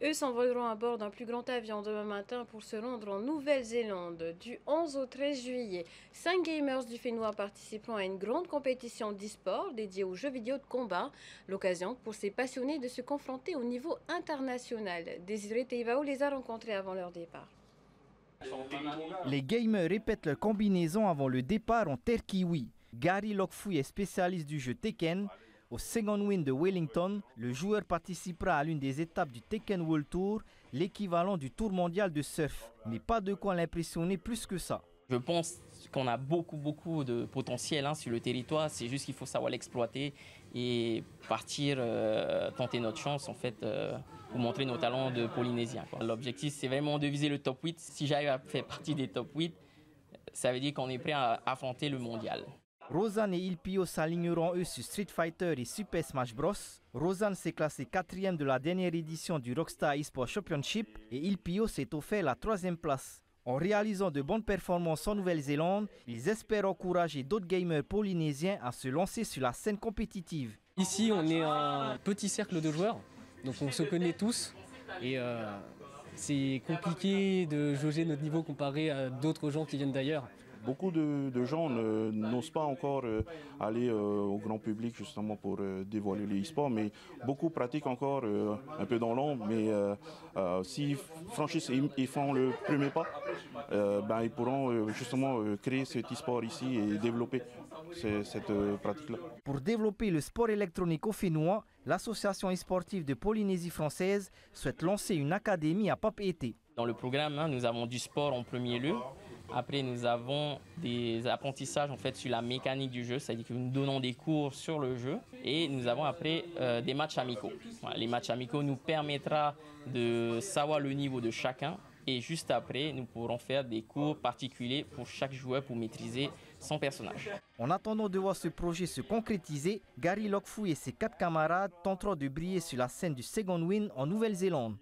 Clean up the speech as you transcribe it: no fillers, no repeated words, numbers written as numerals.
Eux s'envoleront à bord d'un plus grand avion demain matin pour se rendre en Nouvelle-Zélande du 11 au 13 juillet. 5 gamers du Fénois participeront à une grande compétition d'e-sport dédiée aux jeux vidéo de combat. L'occasion pour ces passionnés de se confronter au niveau international. Désiré Teivao les a rencontrés avant leur départ. Les gamers répètent leur combinaison avant le départ en terre kiwi. Gary Lockfouille est spécialiste du jeu Tekken. Au Second Wind de Wellington, le joueur participera à l'une des étapes du Tekken World Tour, l'équivalent du Tour mondial de surf. Mais pas de quoi l'impressionner plus que ça. Je pense qu'on a beaucoup de potentiel sur le territoire. C'est juste qu'il faut savoir l'exploiter et partir tenter notre chance en fait pour montrer nos talents de Polynésiens. L'objectif c'est vraiment de viser le top 8. Si j'arrive à faire partie des top 8, ça veut dire qu'on est prêt à affronter le mondial. Rosanne et Ilpio s'aligneront eux sur Street Fighter et Super Smash Bros. Rosanne s'est classé 4e de la dernière édition du Rockstar eSport Championship et Ilpio s'est offert la 3e place. En réalisant de bonnes performances en Nouvelle-Zélande, ils espèrent encourager d'autres gamers polynésiens à se lancer sur la scène compétitive. Ici, on est un petit cercle de joueurs, donc on se connaît tous et c'est compliqué de jauger notre niveau comparé à d'autres gens qui viennent d'ailleurs. Beaucoup de gens n'osent pas encore aller au grand public justement pour dévoiler les e-sports, mais beaucoup pratiquent encore un peu dans l'ombre. Mais s'ils franchissent et font le premier pas, ils pourront justement créer cet e-sport ici et développer cette pratique-là. Pour développer le sport électronique au Fénois, l'association e-sportive de Polynésie française souhaite lancer une académie à Papeete. Dans le programme, nous avons du sport en premier lieu. Après, nous avons des apprentissages en fait sur la mécanique du jeu, c'est-à-dire que nous donnons des cours sur le jeu. Et nous avons après des matchs amicaux. Voilà, les matchs amicaux nous permettra de savoir le niveau de chacun. Et juste après, nous pourrons faire des cours particuliers pour chaque joueur pour maîtriser son personnage. En attendant de voir ce projet se concrétiser, Gary Lockfouille et ses 4 camarades tenteront de briller sur la scène du Second Wind en Nouvelle-Zélande.